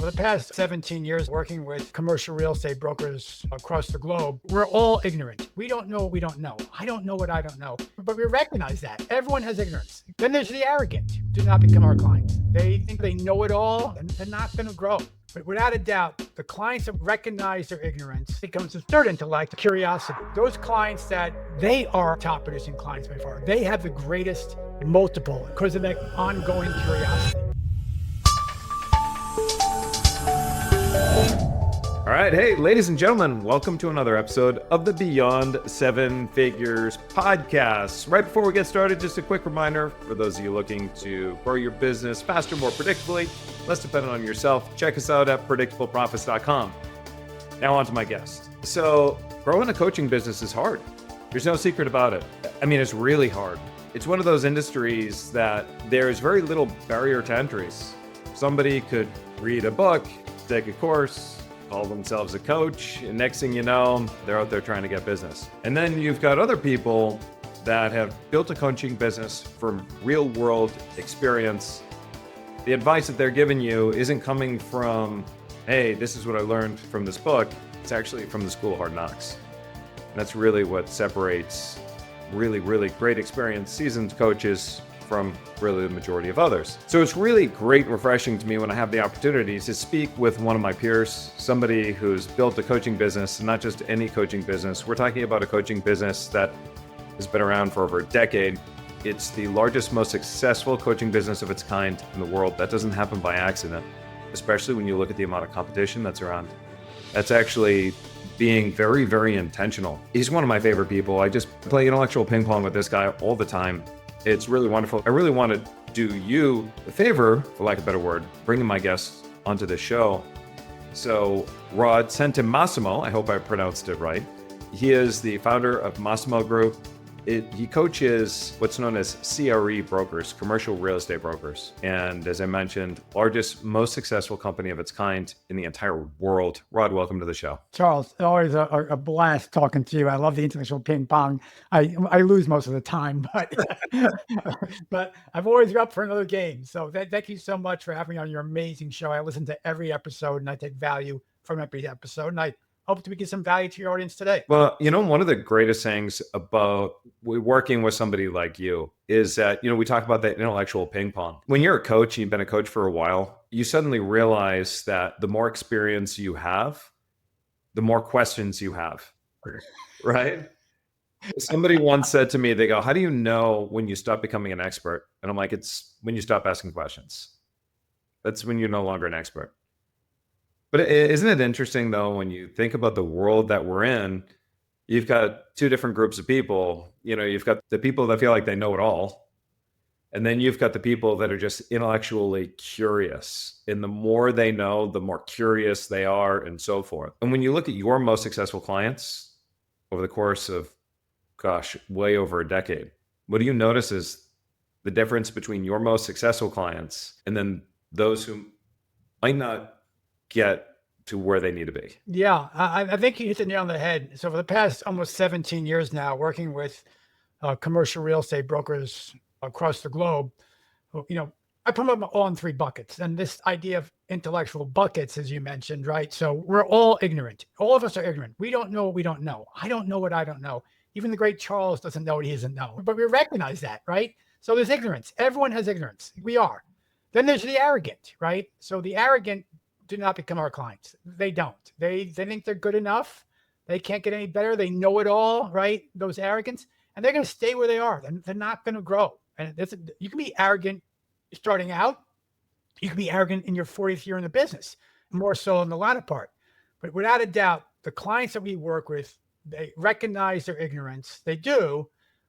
For the past 17 years, working with commercial real estate brokers across the globe, we're all ignorant. We don't know what we don't know. I don't know what I don't know, but we recognize that. Everyone has ignorance. Then there's the arrogant. Do not become our clients. They think they know it all and they're not going to grow. But without a doubt, the clients that recognize their ignorance becomes the third intellect, curiosity. Those clients that they are top producing clients by far, they have the greatest multiple because of that ongoing curiosity. All right. Hey, ladies and gentlemen, welcome to another episode of the Beyond Seven Figures podcast. Right before we get started, just a quick reminder for those of you looking to grow your business faster, more predictably, less dependent on yourself, check us out at predictableprofits.com. Now on to my guest. So growing a coaching business is hard. There's no secret about it. I mean, it's really hard. It's one of those industries that there is very little barrier to entries. Somebody could read a book, take a course, call themselves a coach, and next thing you know, they're out there trying to get business. And then you've got other people that have built a coaching business from real world experience. The advice that they're giving you isn't coming from, hey, this is what I learned from this book. It's actually from the School of Hard Knocks. And that's really what separates really great experienced seasoned coaches from really the majority of others. So it's really great and refreshing to me when I have the opportunity to speak with one of my peers, somebody who's built a coaching business, and not just any coaching business. We're talking about a coaching business that has been around for over a decade. It's the largest, most successful coaching business of its kind in the world. That doesn't happen by accident, especially when you look at the amount of competition that's around. That's actually being very intentional. He's one of my favorite people. I just play intellectual ping pong with this guy all the time. It's really wonderful. I really want to do you a favor, for lack of a better word, bringing my guests onto the show. So Rod Santomassimo, I hope I pronounced it right. He is the founder of Massimo Group. He coaches what's known as CRE brokers, commercial real estate brokers. And as I mentioned, largest, most successful company of its kind in the entire world. Rod, welcome to the show. Charles, always a blast talking to you. I love the intellectual ping pong. I lose most of the time, but but I've always got up for another game. So thank you so much for having me on your amazing show. I listen to every episode and I take value from every episode. And I hope to get some value to your audience today. Well, one of the greatest things about working with somebody like you is that, we talk about that intellectual ping pong. When you're a coach, you've been a coach for a while, you suddenly realize that the more experience you have, the more questions you have, right? Somebody once said to me, they go, how do you know when you stop becoming an expert? And I'm like, it's when you stop asking questions. That's when you're no longer an expert. But isn't it interesting, though, when you think about the world that we're in, you've got two different groups of people. You've got the people that feel like they know it all. And then you've got the people that are just intellectually curious. And the more they know, the more curious they are and so forth. And when you look at your most successful clients over the course of, way over a decade, what do you notice is the difference between your most successful clients and then those who might not get to where they need to be? Yeah, I think you hit the nail on the head. So for the past almost 17 years now, working with commercial real estate brokers across the globe, I put them all in three buckets. And this idea of intellectual buckets, as you mentioned, right? So we're all ignorant. All of us are ignorant. We don't know what we don't know. I don't know what I don't know. Even the great Charles doesn't know what he doesn't know. But we recognize that, right? So there's ignorance. Everyone has ignorance. We are. Then there's the arrogant, right? So the arrogant do not become our clients. They don't. They think they're good enough. They can't get any better. They know it all, right? Those arrogants. And they're going to stay where they are. They're not going to grow. And you can be arrogant starting out. You can be arrogant in your 40th year in the business, more so in the latter part. But without a doubt, the clients that we work with, they recognize their ignorance. They do.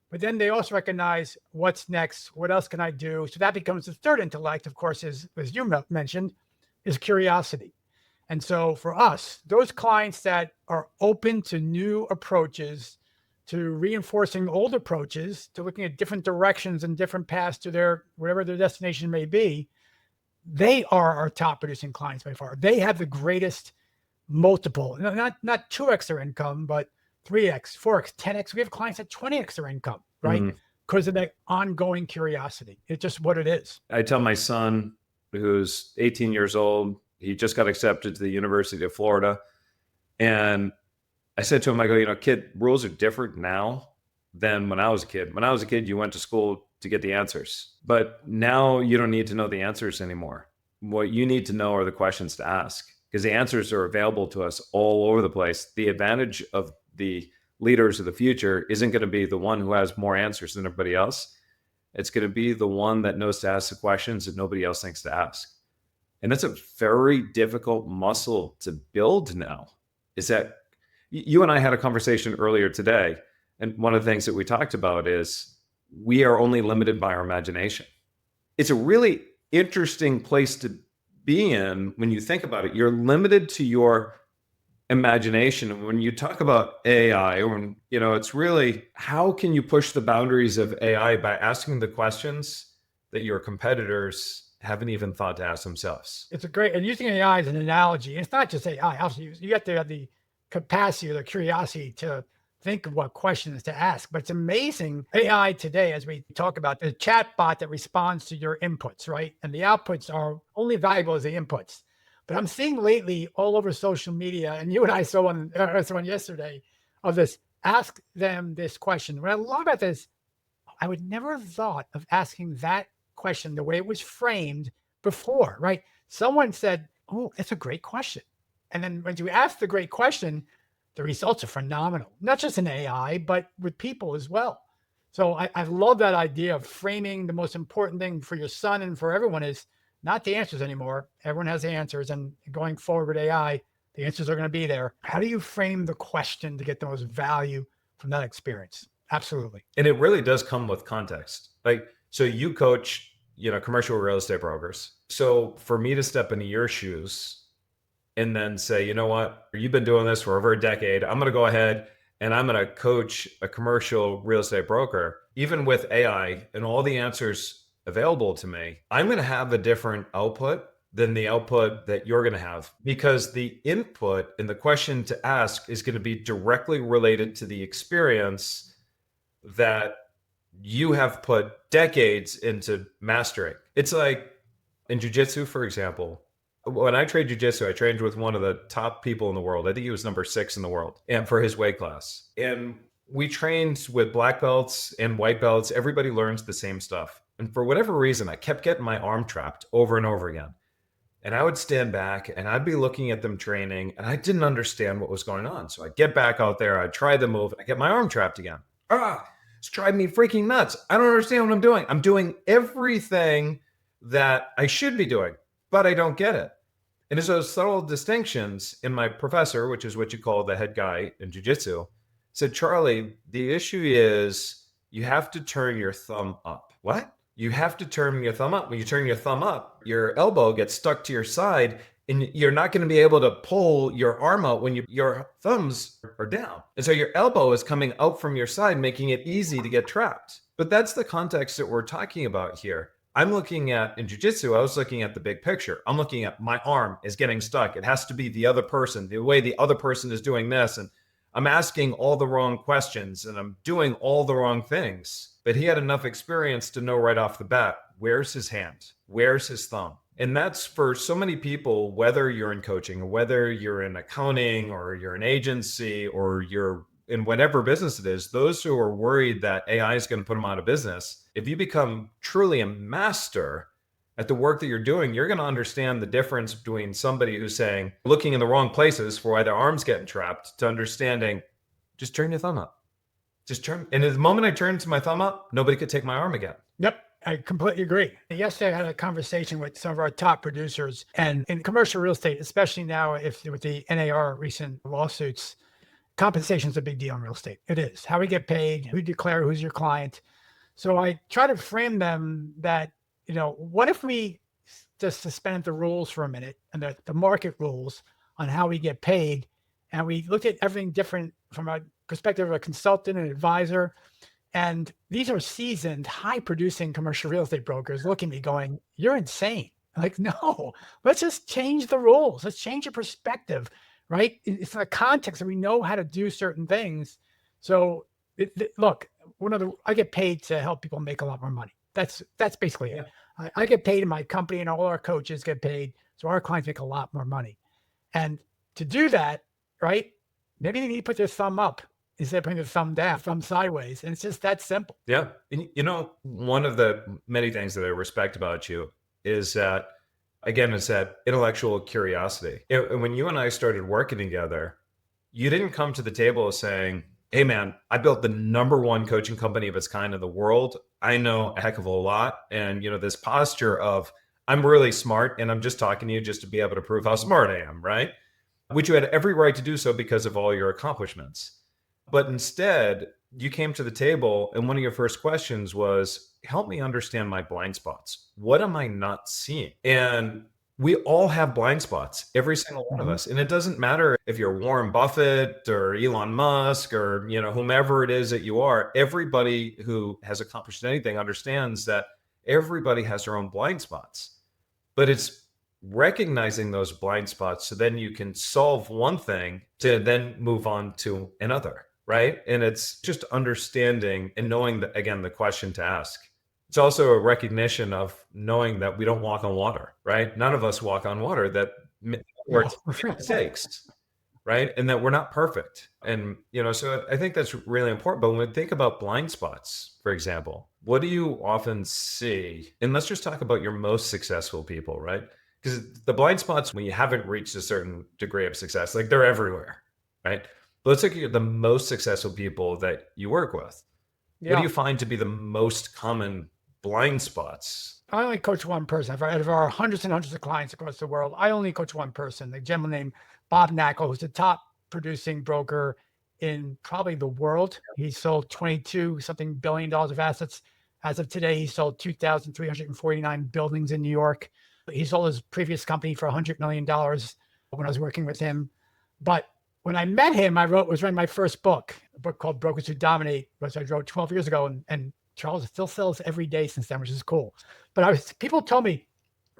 But then they also recognize what's next. What else can I do? So that becomes the third intellect, of course, as you mentioned, is curiosity. And so for us, those clients that are open to new approaches, to reinforcing old approaches, to looking at different directions and different paths to their, whatever their destination may be, they are our top producing clients by far. They have the greatest multiple, not 2x their income, but 3x, 4x, 10x. We have clients at 20x their income, right? Because of that ongoing curiosity. It's just what it is. I tell my son, who's 18 years old, He just got accepted to the University of Florida. And I said to him, I go, kid, rules are different now than when I was a kid. When I was a kid, you went to school to get the answers. But now you don't need to know the answers anymore. What you need to know are the questions to ask, because the answers are available to us all over the place. The advantage of the leaders of the future isn't going to be the one who has more answers than everybody else. It's going to be the one that knows to ask the questions that nobody else thinks to ask. And that's a very difficult muscle to build now. Is that you and I had a conversation earlier today, and one of the things that we talked about is we are only limited by our imagination. It's a really interesting place to be in when you think about it. You're limited to your imagination. And when you talk about AI, when it's really, how can you push the boundaries of AI by asking the questions that your competitors haven't even thought to ask themselves? It's a great, and using AI as an analogy. It's not just AI. Obviously, you have to have the capacity or the curiosity to think of what questions to ask. But it's amazing. AI today, as we talk about, the chat bot that responds to your inputs, right? And the outputs are only valuable as the inputs. But I'm seeing lately all over social media, and you and I saw one yesterday of this, ask them this question. What I love about this, I would never have thought of asking that question the way it was framed before, right? Someone said, oh, that's a great question. And then when you ask the great question, the results are phenomenal, not just in AI, but with people as well. So I love that idea of framing the most important thing for your son and for everyone is not the answers anymore. Everyone has the answers, and going forward with AI, the answers are going to be there. How do you frame the question to get the most value from that experience? Absolutely. And it really does come with context. So you coach, commercial real estate brokers. So for me to step into your shoes and then say, you know what, you've been doing this for over a decade. I'm going to go ahead and I'm going to coach a commercial real estate broker. Even with AI and all the answers available to me, I'm going to have a different output than the output that you're going to have, because the input and the question to ask is going to be directly related to the experience that you have put decades into mastering. It's like in jiu-jitsu, for example. When I trained jiu-jitsu, I trained with one of the top people in the world. I think he was number 6 in the world, and for his weight class. And we trained with black belts and white belts. Everybody learns the same stuff. And for whatever reason, I kept getting my arm trapped over and over again. And I would stand back and I'd be looking at them training, and I didn't understand what was going on. So I'd get back out there, I'd try the move, and I get my arm trapped again. It's driving me freaking nuts. I don't understand what I'm doing. I'm doing everything that I should be doing, but I don't get it. And there's those subtle distinctions. In my professor, which is what you call the head guy in jiu-jitsu, said, Charlie, the issue is you have to turn your thumb up. What? You have to turn your thumb up. When you turn your thumb up, your elbow gets stuck to your side, and you're not going to be able to pull your arm out when your thumbs are down. And so your elbow is coming out from your side, making it easy to get trapped. But that's the context that we're talking about here. I'm looking at, in jiu-jitsu, I was looking at the big picture. I'm looking at my arm is getting stuck. It has to be the other person, the way the other person is doing this. And I'm asking all the wrong questions and I'm doing all the wrong things. But he had enough experience to know right off the bat, where's his hand? Where's his thumb? And that's for so many people, whether you're in coaching or whether you're in accounting or you're an agency or you're in whatever business it is, those who are worried that AI is going to put them out of business, if you become truly a master at the work that you're doing, you're going to understand the difference between somebody who's saying, looking in the wrong places for why their arm's getting trapped, to understanding, just turn your thumb up. Just turn. And the moment I turned my thumb up, nobody could take my arm again. Yep. I completely agree. Yesterday, I had a conversation with some of our top producers, and in commercial real estate, especially now with the NAR recent lawsuits, compensation is a big deal in real estate. It is. How we get paid, who declare who's your client. So I try to frame them that, what if we just suspend the rules for a minute and the market rules on how we get paid, and we look at everything different from a perspective of a consultant and advisor. And these are seasoned, high-producing commercial real estate brokers looking at me going, you're insane. I'm like, no, let's just change the rules. Let's change your perspective, right? It's the context that we know how to do certain things. So look, I get paid to help people make a lot more money. That's basically it. I get paid in my company, and all our coaches get paid So our clients make a lot more money. And to do that, right, maybe they need to put their thumb up instead of putting their thumb down, thumb sideways. And it's just that simple. Yeah. And, one of the many things that I respect about you is that, again, it's that intellectual curiosity. When you and I started working together, you didn't come to the table saying, hey, man, I built the #1 coaching company of its kind in the world. I know a heck of a lot. And, this posture of, I'm really smart and I'm just talking to you just to be able to prove how smart I am, right? Which you had every right to do so because of all your accomplishments. But instead, you came to the table and one of your first questions was, help me understand my blind spots. What am I not seeing? And we all have blind spots, every single one of us. And it doesn't matter if you're Warren Buffett or Elon Musk or, whomever it is that you are. Everybody who has accomplished anything understands that everybody has their own blind spots. But it's recognizing those blind spots so then you can solve one thing to then move on to another, right? And it's just understanding and knowing that, again, the question to ask. It's also a recognition of knowing that we don't walk on water, right? None of us walk on water, that we're mistakes, right? And that we're not perfect. And, so I think that's really important. But when we think about blind spots, for example, what do you often see? And let's just talk about your most successful people, right? Because the blind spots, when you haven't reached a certain degree of success, like they're everywhere, right? But let's look at the most successful people that you work with. What do you find to be the most common blind spots? I only coach one person. Out of our hundreds and hundreds of clients across the world, I only coach one person, a gentleman named Bob Knackel, who's the top producing broker in probably the world. He sold 22 something billion dollars of assets. As of today, he sold 2,349 buildings in New York. He sold his previous company for $100 million when I was working with him. But when I met him, I was writing my first book, a book called Brokers Who Dominate, which I wrote 12 years ago. And Charles still sells every day since then, which is cool. But people told me,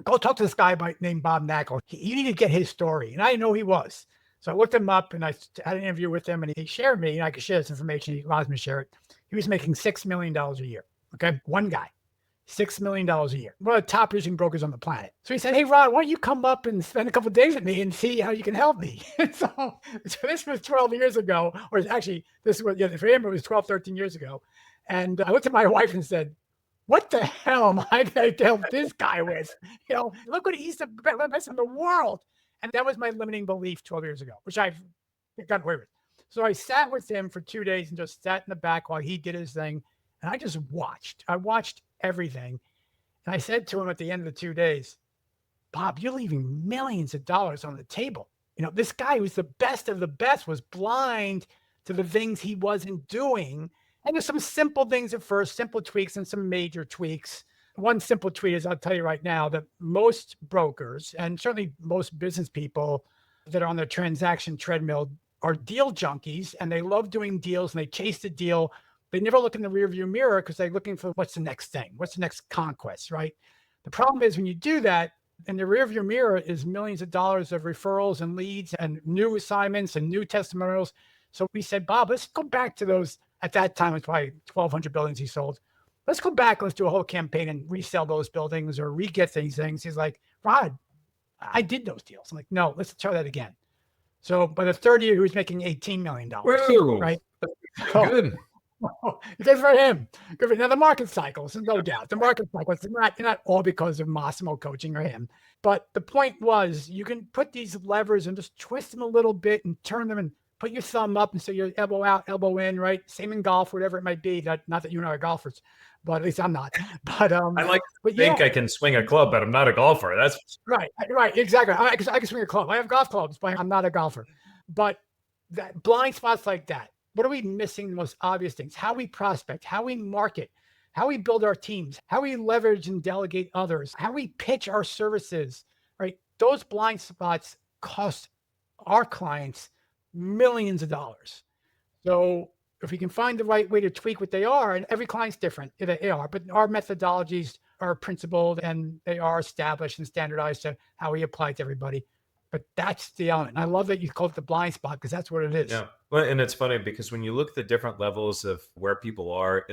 go talk to this guy named Bob Knackel. You need to get his story. And I didn't know who he was. So I looked him up and I had an interview with him and he shared me, and I could share this information. He allows me to share it. He was making $6 million a year. Okay. One guy. $6 million a year. One of the top producing brokers on the planet. So he said, hey, Rod, why don't you come up and spend a couple of days with me and see how you can help me? so this was 12 years ago, or actually, for him, it was 12, 13 years ago. And I looked at my wife and said, what the hell am I going to help this guy with? Look what he's the best in the world. And that was my limiting belief 12 years ago, which I've gotten away with. So I sat with him for 2 days and just sat in the back while he did his thing. And I just watched. I watched everything. And I said to him at the end of the 2 days, Bob, you're leaving millions of dollars on the table. This guy who's the best of the best was blind to the things he wasn't doing. And there's some simple things at first, simple tweaks and some major tweaks. One simple tweak is, I'll tell you right now, that most brokers and certainly most business people that are on the transaction treadmill are deal junkies, and they love doing deals and they chase the deal. They never look in the rearview mirror because they're looking for what's the next thing, what's the next conquest, right? The problem is when you do that, and the rearview mirror is millions of dollars of referrals and leads and new assignments and new testimonials. So we said, Bob, let's go back to those. At that time, it's probably 1,200 buildings he sold. Let's go back. Let's do a whole campaign and resell those buildings or re-get these things. He's like, Rod, I did those deals. I'm like, no, let's try that again. So by the third year, he was making $18 million. Whoa, right? Good. Good for him. Good for him. Now the market cycles, no doubt. The market cycles, they're not all because of Massimo coaching or him. But the point was, you can put these levers and just twist them a little bit and turn them and put your thumb up and say your elbow out, elbow in, right? Same in golf, whatever it might be. Not that you and I are golfers, but at least I'm not. But I like to think I can swing a club, but I'm not a golfer. That's right, exactly. I can swing a club. I have golf clubs, but I'm not a golfer. But that blind spots like that. What are we missing? The most obvious things: how we prospect, how we market, how we build our teams, how we leverage and delegate others, how we pitch our services. Right? Those blind spots cost our clients millions of dollars. So if we can find the right way to tweak what they are, and every client's different, they are, but our methodologies are principled and they are established and standardized to how we apply to everybody. But that's the element. And I love that you call it the blind spot because that's what it is. Yeah. Well, and it's funny because when you look at the different levels of where people are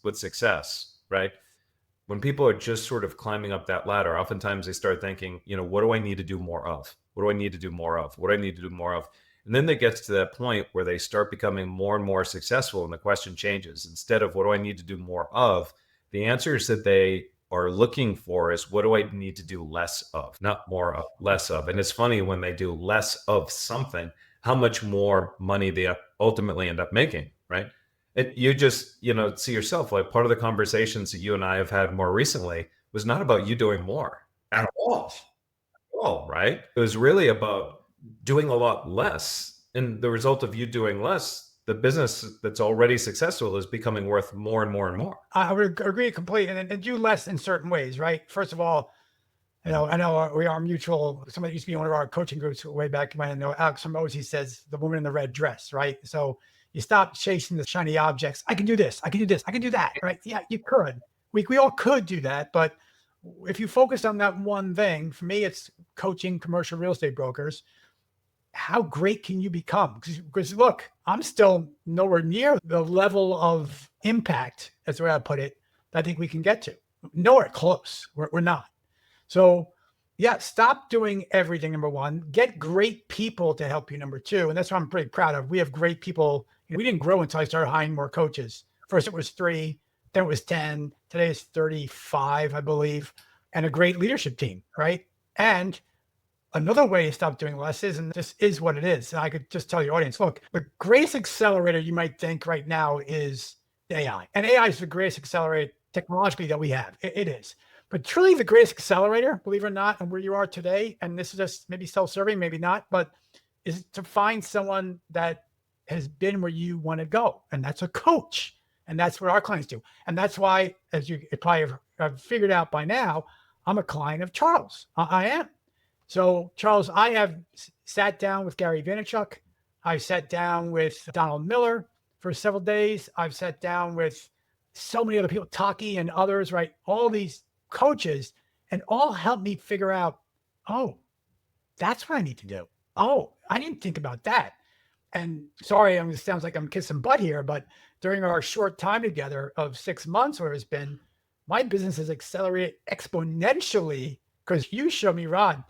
with success, right? when people are just sort of climbing up that ladder, oftentimes they start thinking, what do I need to do more of? What do I need to do more of? What do I need to do more of? And then they get to that point where they start becoming more and more successful, and the question changes. Instead of what do I need to do more of, the answers that they are looking for is what do I need to do less of, not more of, less of. And it's funny when they do less of something, how much more money they ultimately end up making, right? You just, see yourself, like part of the conversations that you and I have had more recently was not about you doing more at all, right? It was really about doing a lot less. And the result of you doing less, the business that's already successful is becoming worth more and more and more. I would agree completely, and do less in certain ways, right? First of all, I know we are mutual. Somebody used to be in one of our coaching groups way back when. I know Alex Hormozi says the woman in the red dress, right? So you stop chasing the shiny objects. I can do this. I can do this. I can do that, right? Yeah, you could. We all could do that, but if you focus on that one thing, for me, it's coaching commercial real estate brokers. How great can you become? Because look, I'm still nowhere near the level of impact, that's the way I put it, that I think we can get to. Nowhere close. We're not. So yeah, stop doing everything, number one. Get great people to help you, number two. And that's what I'm pretty proud of. We have great people. We didn't grow until I started hiring more coaches. First it was 3, then it was 10. Today is 35, I believe, and a great leadership team, right? And another way to stop doing less is, and this is what it is. And I could just tell your audience, look, the greatest accelerator you might think right now is AI. And AI is the greatest accelerator technologically that we have. It is. But truly the greatest accelerator, believe it or not, and where you are today, and this is just maybe self-serving, maybe not, but is to find someone that has been where you want to go. And that's a coach. And that's what our clients do. And that's why, as you probably have figured out by now, I'm a client of Charles. I am. So Charles, I have sat down with Gary Vaynerchuk. I've sat down with Donald Miller for several days. I've sat down with so many other people, Taki and others, right? All these coaches, and all help me figure out, oh, that's what I need to do. Oh, I didn't think about that. And sorry, it sounds like I'm kissing butt here, but during our short time together of 6 months, where it's been, my business has accelerated exponentially because you showed me, Rod,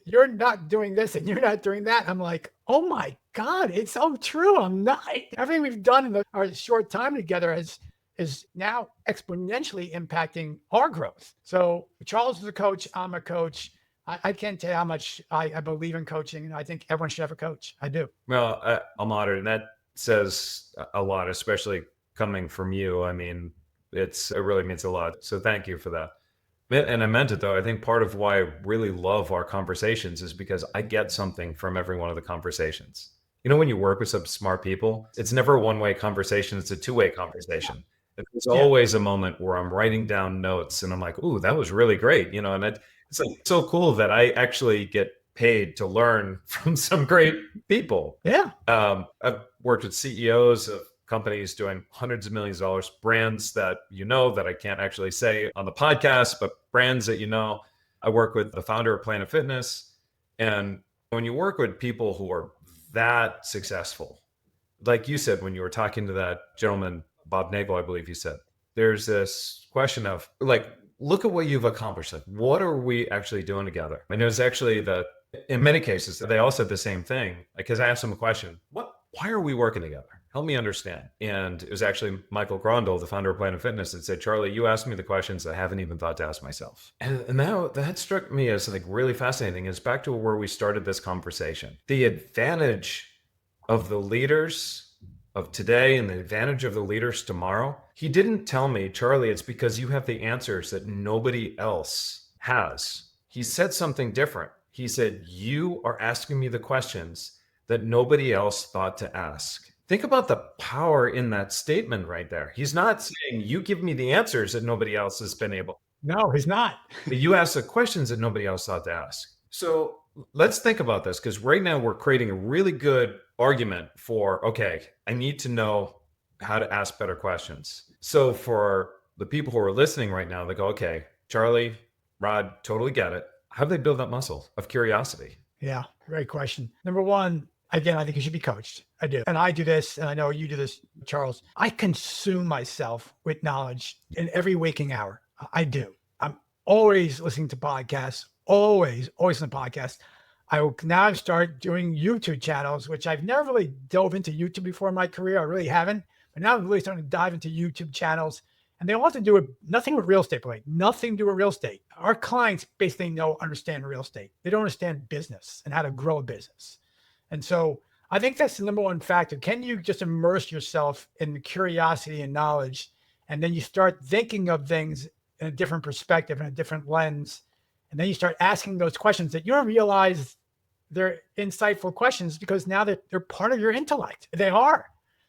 you're not doing this and you're not doing that. I'm like, oh my God, it's so true. I'm not. Everything we've done in our short time together is now exponentially impacting our growth. So Charles is a coach. I'm a coach. I can't tell you how much I believe in coaching. And I think everyone should have a coach. I do. Well, I'm honored. And that says a lot, especially coming from you. I mean, it really means a lot. So thank you for that. And I meant it, though. I think part of why I really love our conversations is because I get something from every one of the conversations. When you work with some smart people, it's never a one-way conversation. It's a two-way conversation. There's always a moment where I'm writing down notes and I'm like, ooh, that was really great. And it's like so cool that I actually get paid to learn from some great people. Yeah. I've worked with CEOs of companies doing hundreds of millions of dollars, brands that that I can't actually say on the podcast, but brands that I work with the founder of Planet Fitness. And when you work with people who are that successful, like you said, when you were talking to that gentleman, Bob Nagel, I believe you said, there's this question of like, look at what you've accomplished. Like, what are we actually doing together? And it was actually in many cases, they all said the same thing. Because I asked them a question, why are we working together? Help me understand. And it was actually Michael Grondel, the founder of Planet Fitness, that said, Charlie, you asked me the questions I haven't even thought to ask myself. And now that struck me as like really fascinating. It's back to where we started this conversation. The advantage of the leaders of today and the advantage of the leaders tomorrow. He didn't tell me, Charlie, it's because you have the answers that nobody else has. He said something different. He said, you are asking me the questions that nobody else thought to ask. Think about the power in that statement right there. He's not saying you give me the answers that nobody else has been able. No, he's not. But you ask the questions that nobody else thought to ask. So let's think about this, because right now we're creating a really good argument for, okay, I need to know how to ask better questions. So for the people who are listening right now, they go, okay, Charlie, Rod, totally get it. How do they build that muscle of curiosity? Yeah, great question. Number one, again, I think you should be coached. I do. And I do this, and I know you do this, Charles. I consume myself with knowledge in every waking hour. I do. I'm always listening to podcasts, always listening to podcasts. I will now start doing YouTube channels, which I've never really dove into YouTube before in my career. I really haven't. But now I'm really starting to dive into YouTube channels. And they all have to do with nothing with real estate, like nothing to do with real estate. Our clients basically understand real estate. They don't understand business and how to grow a business. And so I think that's the number one factor. Can you just immerse yourself in curiosity and knowledge? And then you start thinking of things in a different perspective and a different lens. And then you start asking those questions that you don't realize they're insightful questions because now that they're part of your intellect. They are.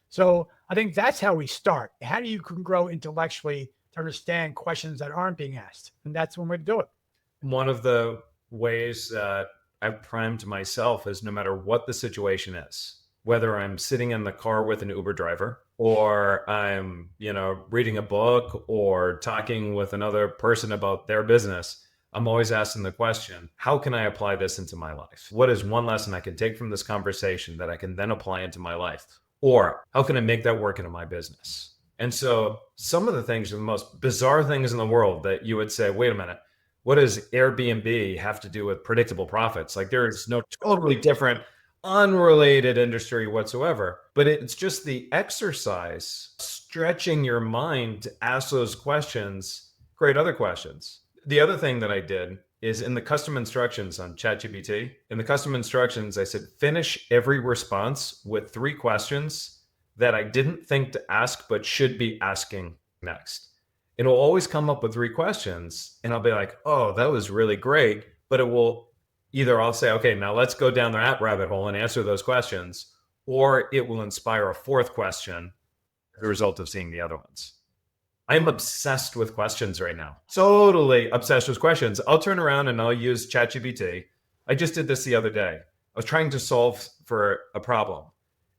So I think that's how we start. How do you can grow intellectually to understand questions that aren't being asked? And that's one way to do it. One of the ways that I've primed myself is no matter what the situation is, whether I'm sitting in the car with an Uber driver or I'm, reading a book or talking with another person about their business, I'm always asking the question, how can I apply this into my life? What is one lesson I can take from this conversation that I can then apply into my life? Or how can I make that work into my business? And so some of the things are the most bizarre things in the world that you would say, wait a minute, what does Airbnb have to do with predictable profits? Like there is no totally different, unrelated industry whatsoever, but it's just the exercise, stretching your mind to ask those questions, create other questions. The other thing that I did is in the custom instructions on ChatGPT, in the custom instructions, I said, finish every response with 3 questions that I didn't think to ask, but should be asking next. It'll always come up with 3 questions and I'll be like, oh, that was really great. But it will either I'll say, okay, now let's go down the rabbit hole and answer those questions, or it will inspire a 4th question as a result of seeing the other ones. I'm obsessed with questions right now. Totally obsessed with questions. I'll turn around and I'll use ChatGPT. I just did this the other day. I was trying to solve for a problem.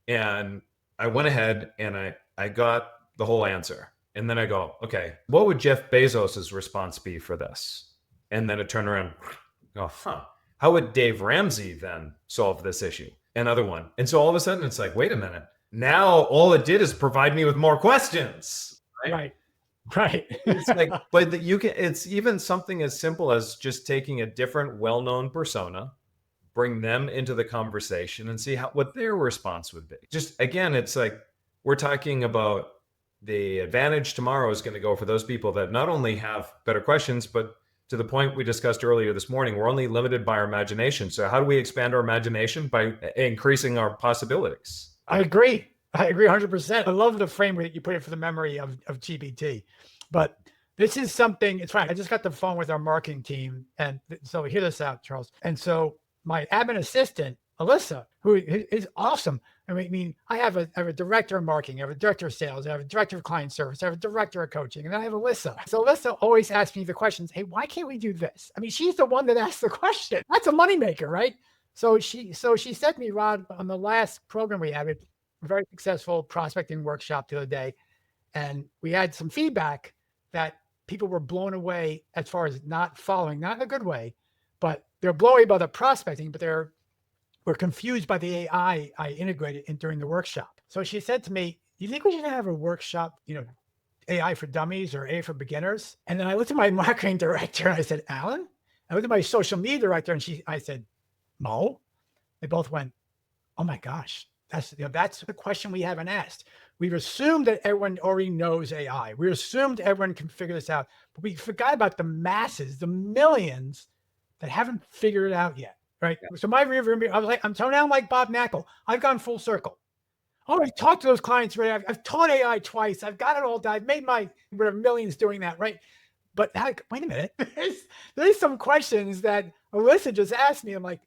And I went ahead and I got the whole answer. And then I go, okay, what would Jeff Bezos' response be for this? And then I turn around, go, how would Dave Ramsey then solve this issue? Another one. And so all of a sudden it's like, wait a minute. Now all it did is provide me with more questions. Right. It's like, but it's even something as simple as just taking a different well-known persona, bring them into the conversation and see what their response would be. Just again, it's like we're talking about the advantage tomorrow is going to go for those people that not only have better questions, but to the point we discussed earlier this morning, we're only limited by our imagination. So how do we expand our imagination? By increasing our possibilities. I agree 100%. I love the framework that you put it for the memory of GPT. But this is something, it's fine. I just got the phone with our marketing team. And so hear this out, Charles. And so my admin assistant, Alyssa, who is awesome. I mean, I have a director of marketing, I have a director of sales, I have a director of client service, I have a director of coaching, and then I have Alyssa. So Alyssa always asks me the questions, hey, why can't we do this? I mean, she's the one that asked the question. That's a moneymaker, right? So she said to me, Rod, on the last program we had, a very successful prospecting workshop the other day, and we had some feedback that people were blown away as far as not following, not in a good way, but they're blown away by the prospecting, but we're confused by the AI I integrated during the workshop. So she said to me, do you think we should have a workshop, AI for dummies or AI for beginners? And then I looked at my marketing director and I said, Alan? I looked at my social media director and I said, Mo? They both went, oh my gosh, that's the question we haven't asked. We've assumed that everyone already knows AI. We assumed everyone can figure this out, but we forgot about the masses, the millions that haven't figured it out yet. Right. Yeah. So my rear view, I was like, I'm like Bob Knackel. I've gone full circle. Oh, I talked to those clients. Right. I've taught AI twice. I've got it all done. I've made millions doing that. Right. But wait a minute. There's some questions that Alyssa just asked me. I'm like,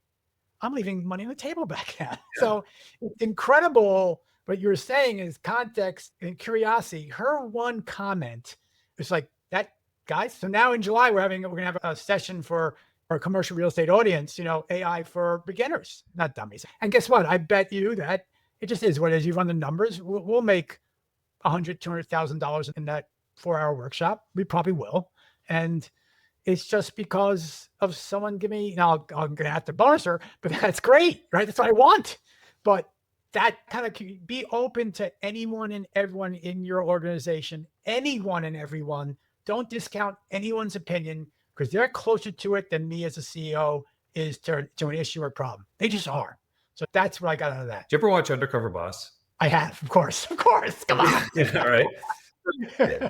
I'm leaving money on the table back now. Yeah. So it's incredible. What you're saying is context and curiosity. Her one comment is like that, guys. So now in July, we're going to have a session for our commercial real estate audience, AI for beginners, not dummies. And guess what? I bet you that it just is what it is. You run the numbers. We'll make $100,000, $200,000 in that 4-hour workshop. We probably will. And it's just because of someone give me, now I'm going to have to bonus her, but that's great, right? That's what I want. But that kind of be open to anyone and everyone in your organization, anyone and everyone don't discount anyone's opinion because they're closer to it than me as a CEO is to an issue or problem. They just are. So that's what I got out of that. Did you ever watch Undercover Boss? I have, of course. Come on. Yeah, right.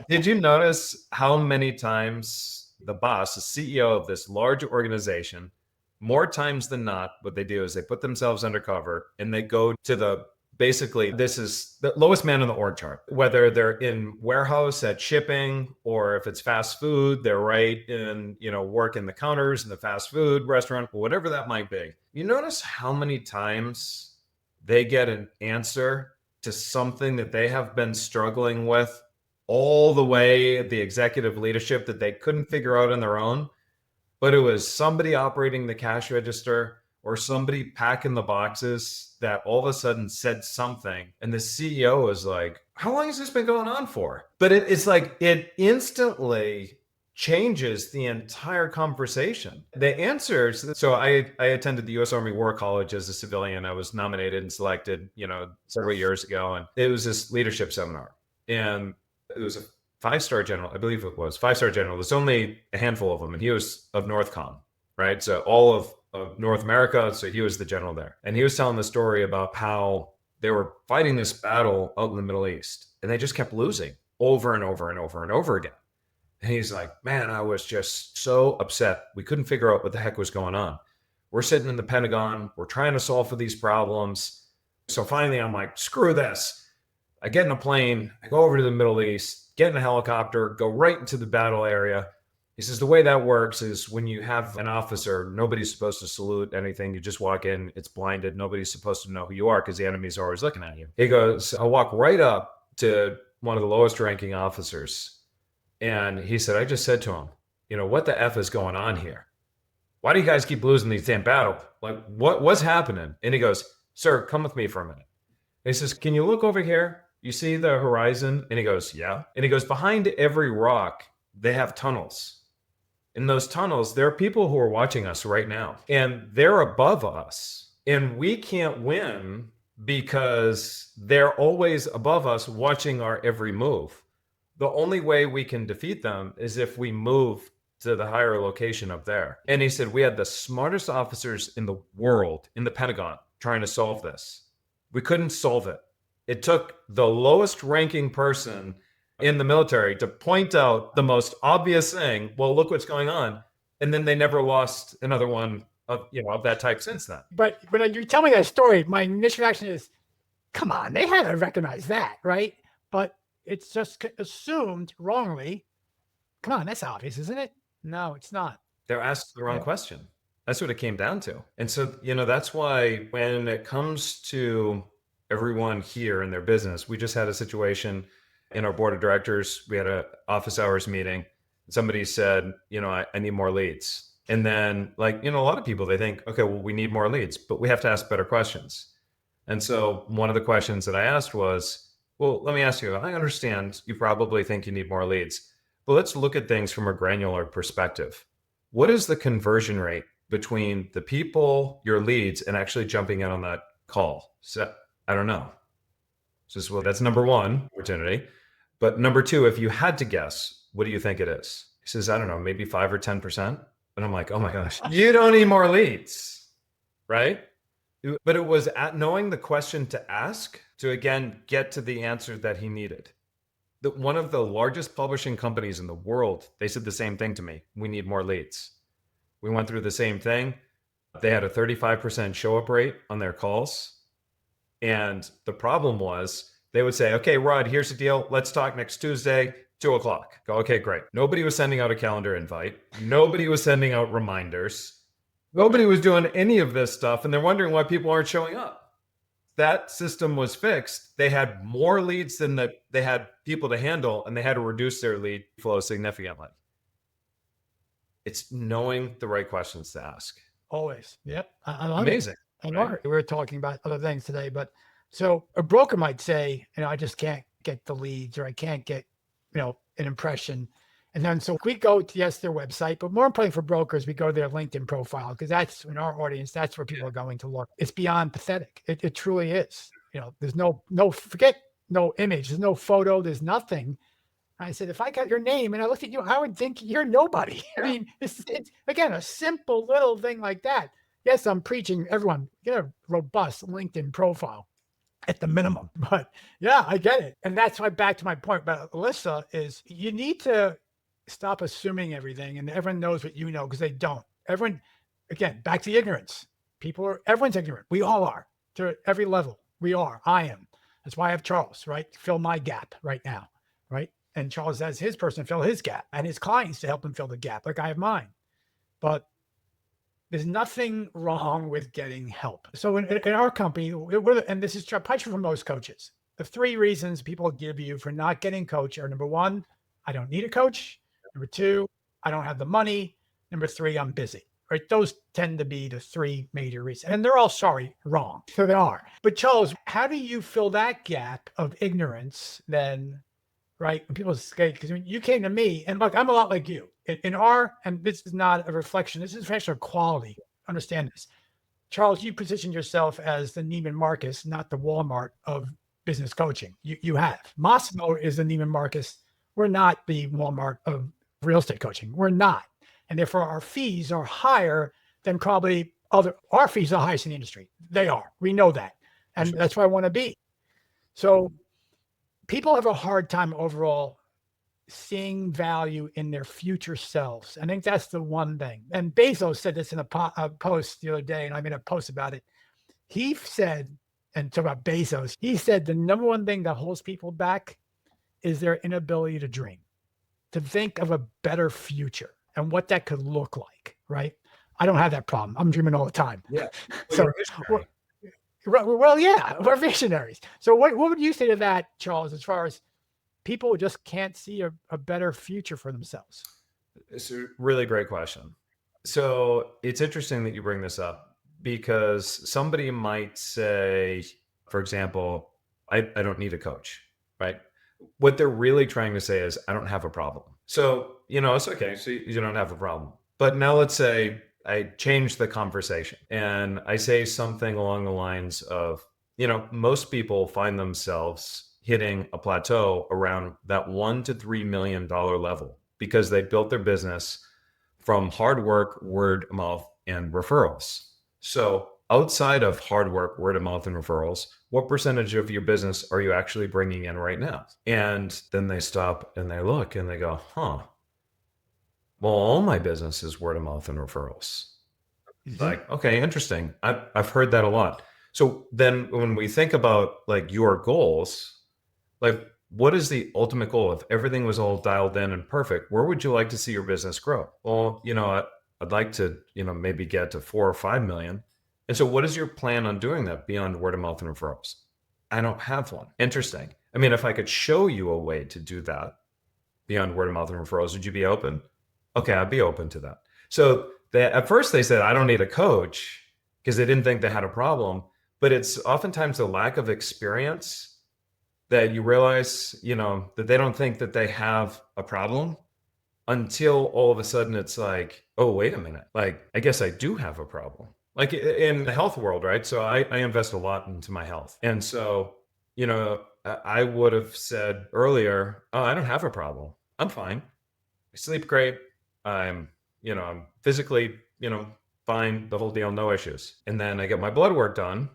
Did you notice how many times the boss, the CEO of this large organization, more times than not, what they do is they put themselves undercover and they go to basically, this is the lowest man on the org chart, whether they're in warehouse at shipping or if it's fast food, they're right in, working the counters in the fast food restaurant, whatever that might be. You notice how many times they get an answer to something that they have been struggling with all the way the executive leadership that they couldn't figure out on their own, but it was somebody operating the cash register or somebody packing the boxes that all of a sudden said something. And the CEO was like, how long has this been going on for? But it's like it instantly changes the entire conversation. The answers. So I attended the U.S. Army War College as a civilian. I was nominated and selected, several years ago. And it was this leadership seminar. And it was a 5-star general. I believe it was 5-star general. There's only a handful of them. And he was of NORTHCOM, right? So all of North America. So he was the general there. And he was telling the story about how they were fighting this battle out in the Middle East. And they just kept losing over and over and over and over again. And he's like, man, I was just so upset. We couldn't figure out what the heck was going on. We're sitting in the Pentagon. We're trying to solve for these problems. So finally, I'm like, screw this. I get in a plane. I go over to the Middle East, get in a helicopter, go right into the battle area. He says, the way that works is when you have an officer, nobody's supposed to salute anything. You just walk in. It's blinded. Nobody's supposed to know who you are because the enemy's always looking at you. He goes, I walk right up to one of the lowest ranking officers. And he said, I just said to him, what the F is going on here? Why do you guys keep losing these damn battles? Like, what's happening? And he goes, sir, come with me for a minute. And he says, can you look over here? You see the horizon? And he goes, yeah. And he goes, behind every rock, they have tunnels. In those tunnels, there are people who are watching us right now. And they're above us. And we can't win because they're always above us watching our every move. The only way we can defeat them is if we move to the higher location up there. And he said, we had the smartest officers in the world in the Pentagon trying to solve this. We couldn't solve it. It took the lowest ranking person in the military to point out the most obvious thing. Well, look what's going on. And then they never lost another one of that type since then. But when you tell me that story, my initial reaction is, come on, they had to recognize that, right? But it's just assumed wrongly. Come on, that's obvious, isn't it? No, it's not. They're asked the wrong question. That's what it came down to. And so, that's why when it comes to everyone here in their business, we just had a situation in our board of directors. We had an office hours meeting. Somebody said, I need more leads. And then a lot of people, they think, okay, well, we need more leads, but we have to ask better questions. And so one of the questions that I asked was, well, let me ask you, I understand you probably think you need more leads, but let's look at things from a granular perspective. What is the conversion rate between the people, your leads, and actually jumping in on that call? So I don't know. Says, well, that's number one opportunity. But number two, if you had to guess, what do you think it is? He says, I don't know, maybe 5 or 10%. And I'm like, oh my gosh, you don't need more leads, right? But it was at knowing the question to ask to, again, get to the answer that he needed. One of the largest publishing companies in the world, they said the same thing to me. We need more leads. We went through the same thing. They had a 35% show up rate on their calls. And the problem was they would say, okay, Rod, here's the deal. Let's talk next Tuesday, 2:00. Go, okay, great. Nobody was sending out a calendar invite. Nobody was sending out reminders. Nobody was doing any of this stuff. And they're wondering why people aren't showing up. That system was fixed. They had more leads than they had people to handle, and they had to reduce their lead flow significantly. It's knowing the right questions to ask. Always. Yep. I love Amazing. It. I love it. We were talking about other things today, but so a broker might say, I just can't get the leads, or I can't get, an impression. And then so we go to, yes, their website, but more importantly for brokers, we go to their LinkedIn profile, because that's in our audience, that's where people are going to look. It's beyond pathetic. It truly is. There's no image, there's no photo, there's nothing I said, if I got your name and I looked at you, I would think you're nobody. I mean, it's again, a simple little thing like that. Yes, I'm preaching everyone get a robust LinkedIn profile at the minimum, but yeah, I get it. And that's why back to my point about Alyssa is you need to stop assuming everything and everyone knows what you know because they don't. Everyone, again, back to the ignorance. Everyone's ignorant. We all are to every level. We are. I am. That's why I have Charles, right? Fill my gap right now, right? And Charles has his person fill his gap and his clients to help him fill the gap, like I have mine. But there's nothing wrong with getting help. So in our company, and this is probably true for most coaches, the 3 reasons people give you for not getting coach are number 1, I don't need a coach. Number 2, I don't have the money. Number 3, I'm busy. Right? Those tend to be the 3 major reasons. And they're all wrong. So they are. But Charles, how do you fill that gap of ignorance then? Right? When people say, because when you came to me, and look, I'm a lot like you. And this is not a reflection, this is actually a quality. Understand this. Charles, you position yourself as the Neiman Marcus, not the Walmart of business coaching. You have. Massimo is the Neiman Marcus. We're not the Walmart of real estate coaching. We're not. And therefore, our fees are higher than probably our fees are highest in the industry. They are. We know that. And that's where I want to be. So people have a hard time overall seeing value in their future selves. I think that's the one thing. And Bezos said this in a post the other day, and I made a post about it. He said, and talk about Bezos, he said the number one thing that holds people back is their inability to dream, to think of a better future and what that could look like, right? I don't have that problem. I'm dreaming all the time. Yeah. So, well, yeah, we're visionaries. So what would you say to that, Charles, as far as people just can't see a better future for themselves? It's a really great question. So it's interesting that you bring this up because somebody might say, for example, I don't need a coach, right? What they're really trying to say is, I don't have a problem. So, it's okay. So you don't have a problem. But now let's say I change the conversation and I say something along the lines of, most people find themselves hitting a plateau around that $1 to $3 million level because they built their business from hard work, word of mouth, and referrals. So outside of hard work, word of mouth, and referrals, what percentage of your business are you actually bringing in right now? And then they stop and they look and they go, well, all my business is word of mouth and referrals. Mm-hmm. Like, okay, interesting. I've heard that a lot. So then when we think about like your goals, like, what is the ultimate goal? If everything was all dialed in and perfect, where would you like to see your business grow? Well, I'd like to, maybe get to 4 or 5 million. And so what is your plan on doing that beyond word of mouth and referrals? I don't have one. Interesting. I mean, if I could show you a way to do that beyond word of mouth and referrals, would you be open? Okay, I'd be open to that. So at first they said, I don't need a coach because they didn't think they had a problem. But it's oftentimes the lack of experience that you realize, that they don't think that they have a problem until all of a sudden it's like, oh, wait a minute. Like, I guess I do have a problem. Like in the health world, right? So I invest a lot into my health. And so, I would have said earlier, oh, I don't have a problem. I'm fine. I sleep great. I'm physically, fine, the whole deal, no issues. And then I get my blood work done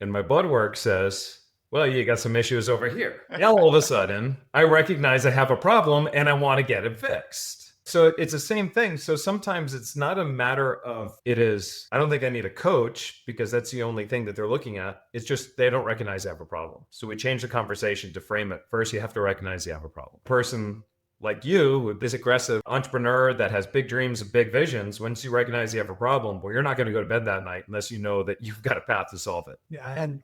and my blood work says, well, you got some issues over here. Now, all of a sudden, I recognize I have a problem and I want to get it fixed. So it's the same thing. So sometimes it's not a matter of I don't think I need a coach because that's the only thing that they're looking at. It's just they don't recognize they have a problem. So we change the conversation to frame it. First, you have to recognize you have a problem. Person like you, this aggressive entrepreneur that has big dreams and big visions, once you recognize you have a problem, well, you're not going to go to bed that night unless you know that you've got a path to solve it. Yeah, and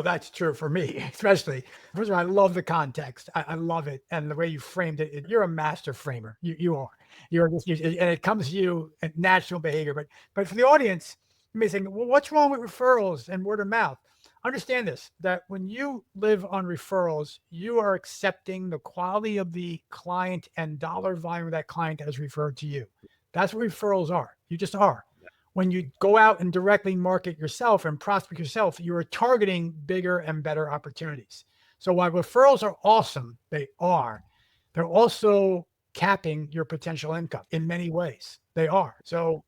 that's true for me, especially. First of all, I love the context. I love it, and the way you framed it. You're a master framer. You are. And it comes to you in natural behavior. But for the audience, you may say, well, what's wrong with referrals and word of mouth? Understand this, that when you live on referrals, you are accepting the quality of the client and dollar volume that client has referred to you. That's what referrals are. You just are. When you go out and directly market yourself and prospect yourself, you are targeting bigger and better opportunities. So while referrals are awesome, they are. they're also capping your potential income in many ways. They are. So,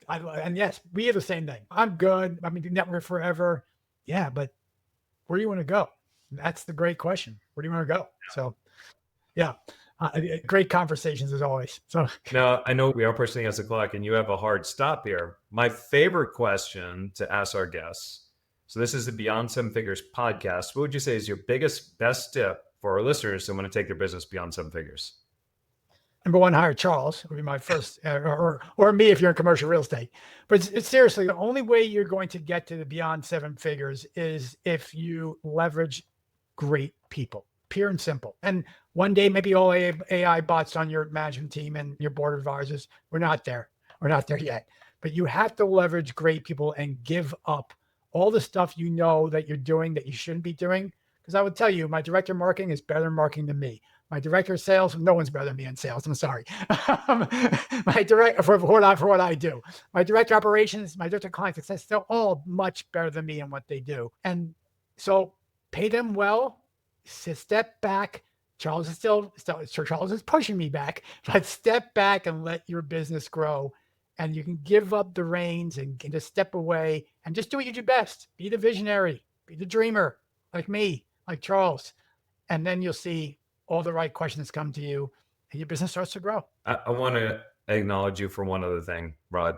and yes, we have the same thing. I'm good. I mean, network forever. Yeah, but where do you want to go? That's the great question. Where do you want to go? So, yeah, great conversations as always. So, Now, I know we are pushing against the clock and you have a hard stop here. My favorite question to ask our guests. So, this is the Beyond Seven Figures podcast. What would you say is your biggest, best tip for our listeners that want to take their business beyond seven figures? number one, hire Charles would be my first, or me if you're in commercial real estate. But it's seriously, the only way you're going to get to the beyond seven figures is if you leverage great people, pure and simple. And one day, maybe all AI bots on your management team and your board of advisors. We're not there. We're not there yet. But you have to leverage great people and give up all the stuff you know that you're doing that you shouldn't be doing. Because I would tell you, my director of marketing is better marketing than me. My director of sales, no one's better than me in sales. I'm sorry. My director for what I do. My director of operations, my director of client success, they're all much better than me in what they do. And so pay them well, step back. Charles is pushing me back, but step back and let your business grow. And you can give up the reins and just step away and just do what you do best. Be the visionary, be the dreamer, like me, like Charles. And then you'll see all the right questions come to you and your business starts to grow. I want to acknowledge you for one other thing, Rod.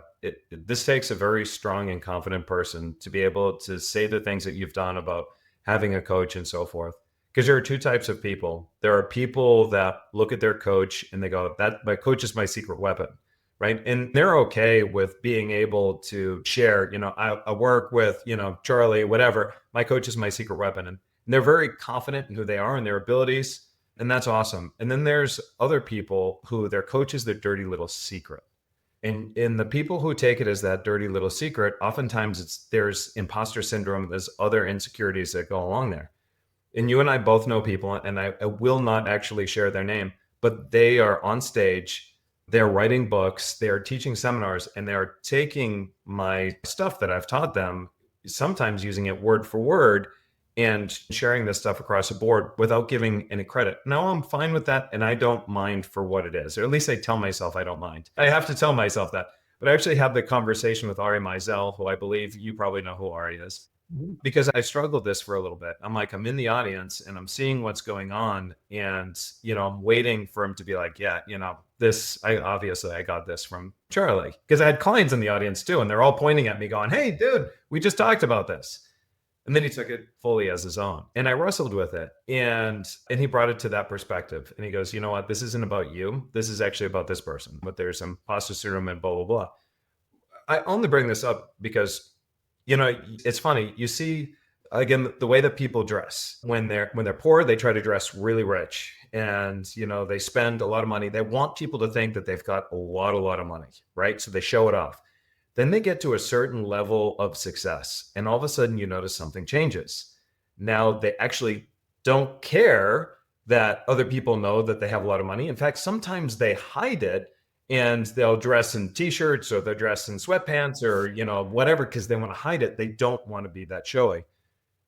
This takes a very strong and confident person to be able to say the things that you've done about having a coach and so forth. Because there are two types of people. There are people that look at their coach and they go, "That my coach is my secret weapon." Right. And they're okay with being able to share, I work with, Charlie, whatever. My coach is my secret weapon. And they're very confident in who they are and their abilities. And that's awesome. And then there's other people who their coach is their dirty little secret. And in the people who take it as that dirty little secret, oftentimes there's imposter syndrome, there's other insecurities that go along there. And you and I both know people, and I will not actually share their name, but they are on stage, they're writing books, they are teaching seminars, and they are taking my stuff that I've taught them, sometimes using it word for word, and sharing this stuff across the board without giving any credit. Now, I'm fine with that, and I don't mind for what it is, or at least I tell myself I don't mind. I have to tell myself that. But I actually had the conversation with Ari Meisel, who I believe you probably know who Ari is, because I struggled this for a little bit. I'm like, I'm in the audience and I'm seeing what's going on, and I'm waiting for him to be like, yeah, I got this from Charlie, because I had clients in the audience too, and they're all pointing at me going, "Hey dude, we just talked about this." And then he took it fully as his own. And I wrestled with it. And he brought it to that perspective. And he goes, "You know what? This isn't about you. This is actually about this person. But there's some imposter syndrome and blah, blah, blah." I only bring this up because, it's funny. You see, again, the way that people dress. When they're poor, they try to dress really rich. And, they spend a lot of money. They want people to think that they've got a lot of money, right? So they show it off. Then they get to a certain level of success, and all of a sudden you notice something changes. Now they actually don't care that other people know that they have a lot of money. In fact, sometimes they hide it, and they'll dress in t-shirts or they'll dress in sweatpants or, whatever, because they want to hide it. They don't want to be that showy.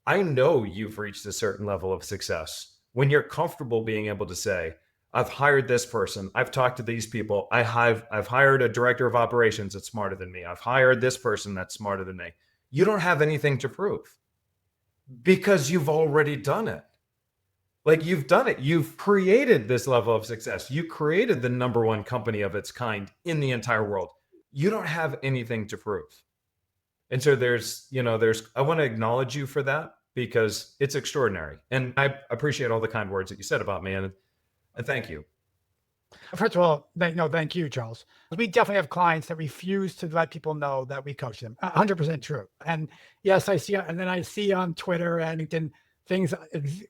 I know you've reached a certain level of success when you're comfortable being able to say, "I've hired this person. I've talked to these people. I've hired a director of operations that's smarter than me. I've hired this person that's smarter than me." You don't have anything to prove because you've already done it. Like, you've done it. You've created this level of success. You created the number one company of its kind in the entire world. You don't have anything to prove. And so I want to acknowledge you for that, because it's extraordinary. And I appreciate all the kind words that you said about me. And thank you. First of all, thank you, Charles. We definitely have clients that refuse to let people know that we coach them. 100% true. And yes, I see on Twitter and LinkedIn things,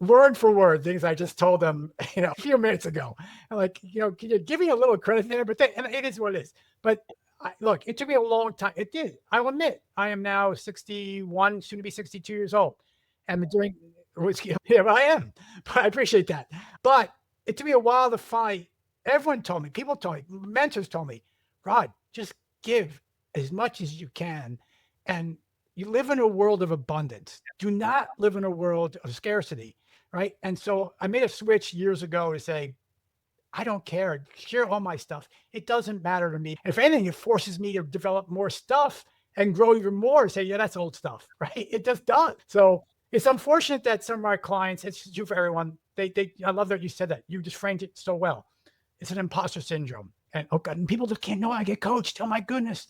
word for word, things I just told them, a few minutes ago. I'm like, can you give me a little credit there? But and it is what it is. But look, it took me a long time. It did. I'll admit, I am now 61, soon to be 62 years old. And doing whiskey. Yeah, I am. But I appreciate that. But it took me a while to find. Everyone told me, people told me, mentors told me, "Rod, just give as much as you can." And you live in a world of abundance. Do not live in a world of scarcity, right? And so I made a switch years ago to say, I don't care. Share all my stuff. It doesn't matter to me. If anything, it forces me to develop more stuff and grow even more. Say, yeah, that's old stuff, right? It just does. So it's unfortunate that some of our clients, it's true for everyone. I love that you said that. You just framed it so well. It's an imposter syndrome. And oh God, and people just can't know I get coached. Oh my goodness.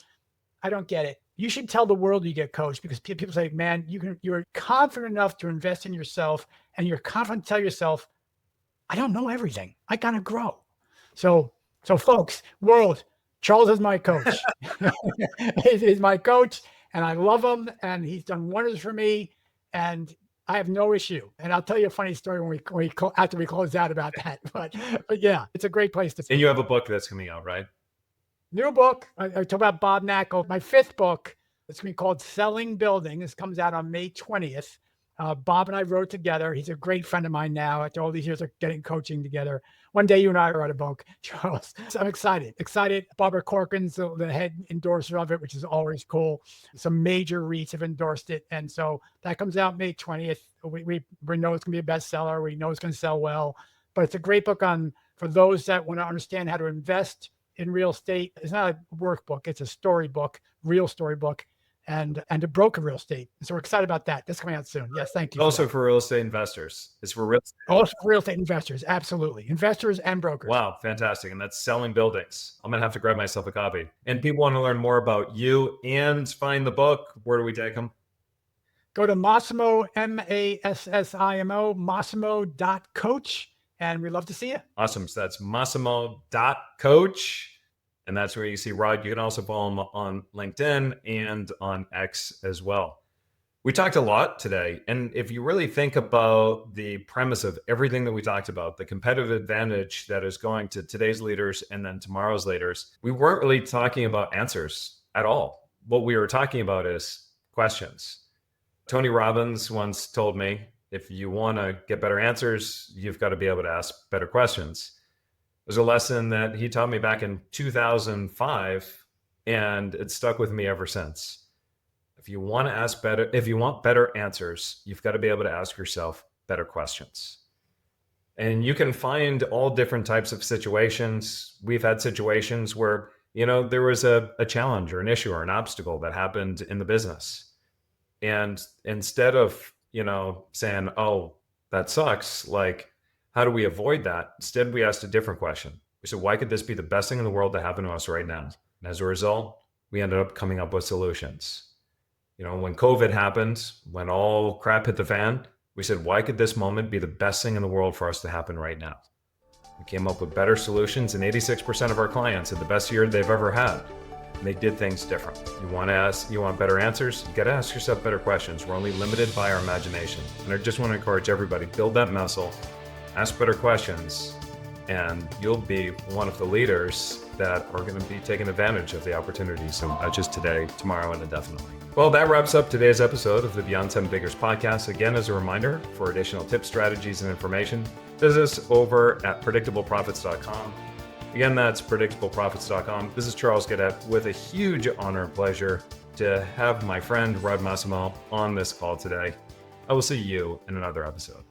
I don't get it. You should tell the world you get coached, because people say, man, you're confident enough to invest in yourself, and you're confident to tell yourself, I don't know everything. I gotta grow. So folks, world, Charles is my coach. He's my coach, and I love him, and he's done wonders for me, and I have no issue. And I'll tell you a funny story after we close out about that. But yeah, it's a great place to. And you have a book that's coming out, right? New book. I talk about Bob Knackel. My 5th book. It's going to be called Selling Building. This comes out on May 20th. Bob and I wrote together. He's a great friend of mine now after all these years of getting coaching together. One day you and I write a book, Charles. So I'm excited. Barbara Corcoran's the head endorser of it, which is always cool. Some major REITs have endorsed it. And so that comes out May 20th. We know it's going to be a bestseller. We know it's going to sell well. But it's a great book for those that want to understand how to invest in real estate. It's not a workbook. It's a storybook, real storybook, and to broker real estate. So we're excited about that. That's coming out soon. Yes, thank you. Also for real estate investors. It's for real estate. Also for real estate investors. Absolutely. Investors and brokers. Wow, fantastic. And that's Selling Buildings. I'm going to have to grab myself a copy. And people want to learn more about you and find the book. Where do we take them? Go to Massimo, Massimo, Massimo.coach. And we'd love to see you. Awesome. So that's Massimo.coach. And that's where you see Rod. You can also follow him on LinkedIn and on X as well. We talked a lot today. And if you really think about the premise of everything that we talked about, the competitive advantage that is going to today's leaders and then tomorrow's leaders, we weren't really talking about answers at all. What we were talking about is questions. Tony Robbins once told me, if you want to get better answers, you've got to be able to ask better questions. There's a lesson that he taught me back in 2005, and it stuck with me ever since. If you want better answers, you've got to be able to ask yourself better questions. And you can find all different types of situations. We've had situations where, there was a challenge or an issue or an obstacle that happened in the business. And instead of, saying, oh, that sucks, like, how do we avoid that? Instead, we asked a different question. We said, why could this be the best thing in the world to happen to us right now? And as a result, we ended up coming up with solutions. When COVID happened, when all crap hit the fan, we said, why could this moment be the best thing in the world for us to happen right now? We came up with better solutions, and 86% of our clients had the best year they've ever had. And they did things different. You want better answers? You got to ask yourself better questions. We're only limited by our imagination. And I just want to encourage everybody, build that muscle, ask better questions, and you'll be one of the leaders that are going to be taking advantage of the opportunities, so not just today, tomorrow, and indefinitely. Well, that wraps up today's episode of the Beyond 7 Figures podcast. Again, as a reminder, for additional tips, strategies, and information, visit us over at predictableprofits.com. Again, that's predictableprofits.com. This is Charles Gadet with a huge honor and pleasure to have my friend Rod Santomassimo on this call today. I will see you in another episode.